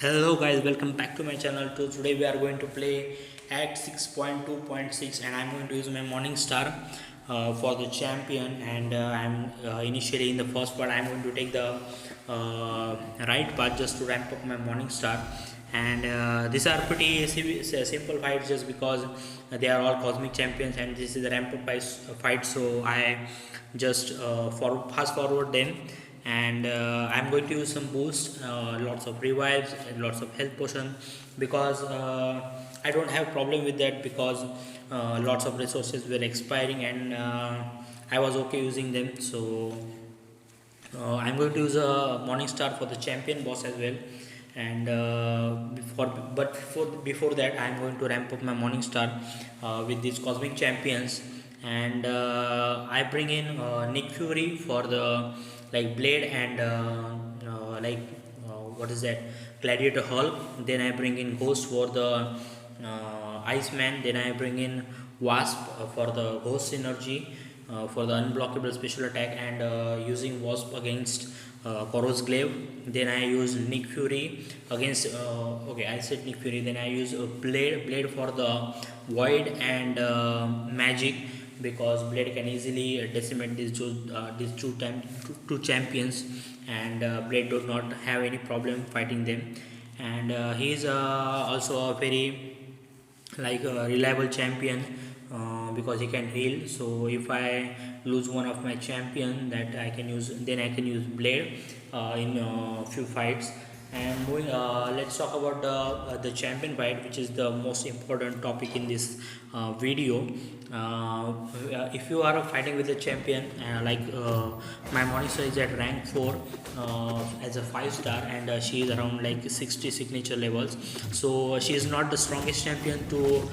Hello guys, welcome back to my channel. Today we are going to play at 6.2.6 and I'm going to use my Morningstar for the champion, and I'm initially in the first part I'm going to take the right path just to ramp up my Morningstar, and these are pretty simple fights just because they are all cosmic champions and this is the ramp up fight, so I just fast forward them, and I'm going to use some boost, lots of revives and lots of health potion because I don't have problem with that because lots of resources were expiring, and I was okay using them. So I'm going to use a Morningstar for the champion boss as well, and before that I'm going to ramp up my Morningstar with these cosmic champions, and I bring in Nick Fury for the like blade and what is that, Gladiator Hulk. Then I bring in Ghost for the Iceman. Then I bring in Wasp for the Ghost synergy for the unblockable special attack, and using Wasp against Koros Glaive. Then I use Nick Fury against okay, I said Nick Fury. Then I use a blade for the Void and Magic, because Blade can easily decimate these two champions, and Blade does not have any problem fighting them, and he is also a very reliable champion because he can heal. So if I lose one of my champion, that I can use, then I can use Blade in few fights. And let's talk about the champion fight, which is the most important topic in this video. If you are fighting with a champion, my Morningstar is at rank 4 as a 5-star, and she is around like 60 signature levels, so she is not the strongest champion to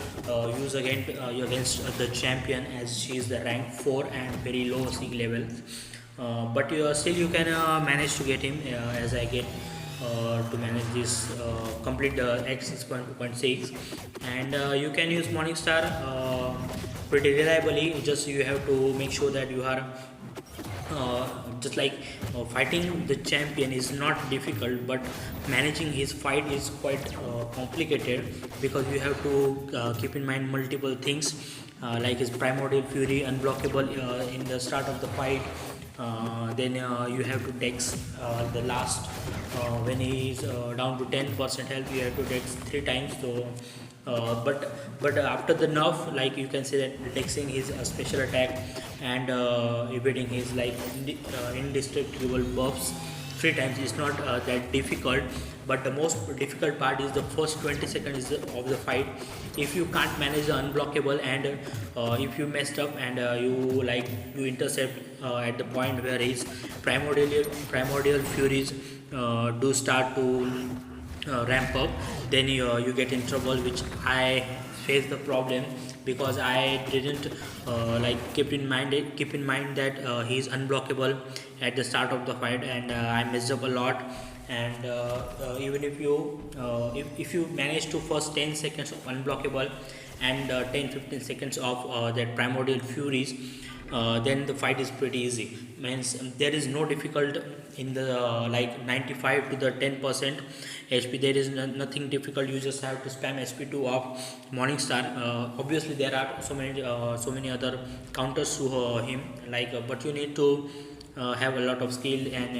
use against the champion, as she is the rank 4 and very low sig level, but still you can manage to get him, as I get to manage this complete X 6.2.6, and you can use Morningstar pretty reliably. Just you have to make sure that you are just like fighting the champion is not difficult, but managing his fight is quite complicated, because you have to keep in mind multiple things, like his primordial fury unblockable in the start of the fight. Then you have to dex the last when he is down to 10% health, you have to dex 3 times. So but after the nerf, like you can say that dexing his special attack and evading his indestructible buffs 3 times is not that difficult, but the most difficult part is the first 20 seconds of the fight. If you can't manage the unblockable, and if you messed up and you intercept at the point where his primordial furies do start to ramp up, then you get in trouble, which I face the problem because I didn't keep in mind that he's unblockable at the start of the fight, and I messed up a lot. And even if you manage to first 10 seconds of unblockable and 10-15 seconds of that primordial furies, then the fight is pretty easy. Means there is no difficult in the 95 to the 10% HP. There is nothing difficult. You just have to spam SP2 of Morningstar. Obviously there are so many other counters to him, but you need to have a lot of skill, and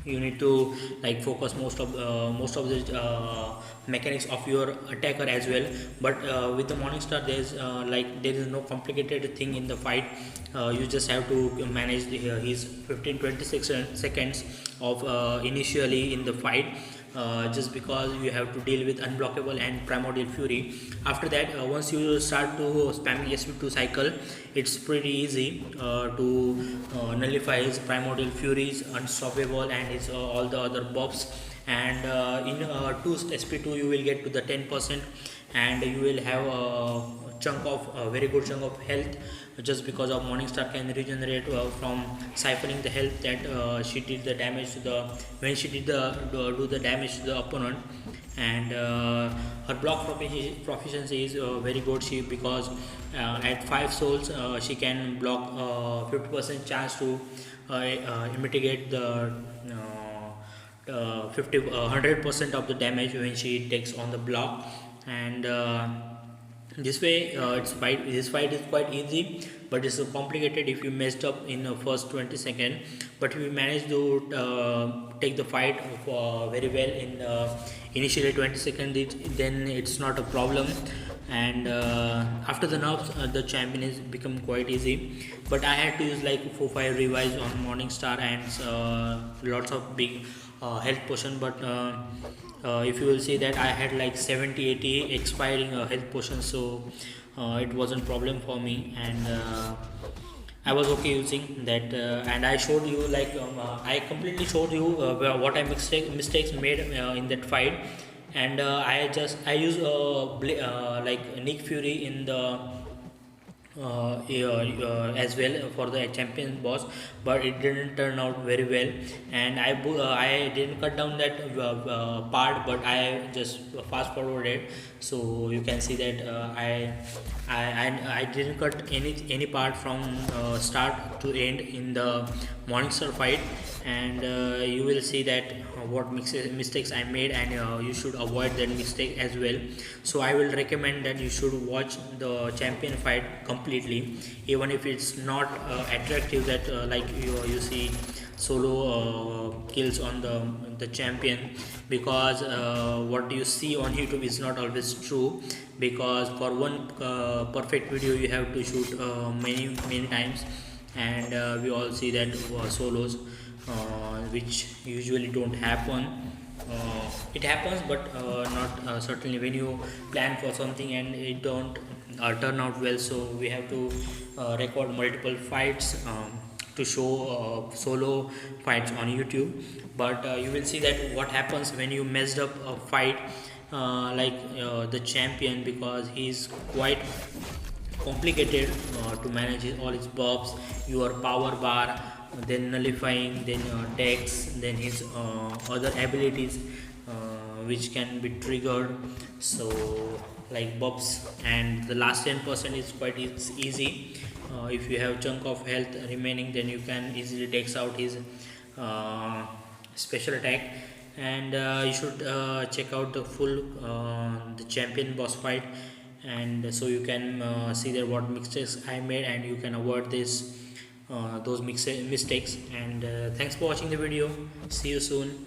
you need to focus most of the mechanics of your attacker as well. But with the Morningstar, there is no complicated thing in the fight. You just have to manage his 15-20 seconds of initially in the fight, just because you have to deal with unblockable and primordial fury. After that, once you start to spamming SP2 cycle, it's pretty easy to nullify his primordial furies, unstoppable, and his all the other buffs. And in 2 SP2 you will get to the 10%, and you will have a very good chunk of health, just because of Morningstar can regenerate from siphoning the health that she did the damage to the when she did do the damage to the opponent. And her block proficiency is very good, because at 5 souls she can block 50% chance to mitigate the 50 100% of the damage when she takes on the block. And this way, this fight is quite easy, but it's complicated if you messed up in the first 20 seconds. But if you manage to take the fight very well in initially 20 seconds, then it's not a problem. And after the nerfs, the champion has become quite easy. But I had to use like 4-5 revives on Morningstar and lots of big health potion. But if you will see that I had like 70-80 expiring health potions, so it wasn't problem for me. And I was okay using that. And I showed you like I completely showed you what I mistakes made in that fight. And I use like Nick Fury in the as well for the champion boss, but it didn't turn out very well. And I didn't cut down that part, but I just fast forwarded. So you can see that I didn't cut any part from start to end in the Morningstar fight. And you will see that what mistakes I made, and you should avoid that mistake as well. So I will recommend that you should watch the champion fight completely, even if it's not attractive that like you see solo kills on the champion. Because what you see on YouTube is not always true, because for one perfect video you have to shoot many times. And we all see that solos which usually don't happen. It happens, but not certainly when you plan for something and it don't turn out well. So we have to record multiple fights to show solo fights on YouTube. But you will see that what happens when you messed up a fight the champion, because he's quite complicated to manage all his buffs, your power bar, then nullifying, then decks, then his other abilities which can be triggered. So like buffs, and the last 10% is quite easy. If you have chunk of health remaining, then you can easily takes out his special attack. And you should check out the full the champion boss fight, and so you can see that what mistakes I made, and you can avoid this those mistakes. And thanks for watching the video. See you soon.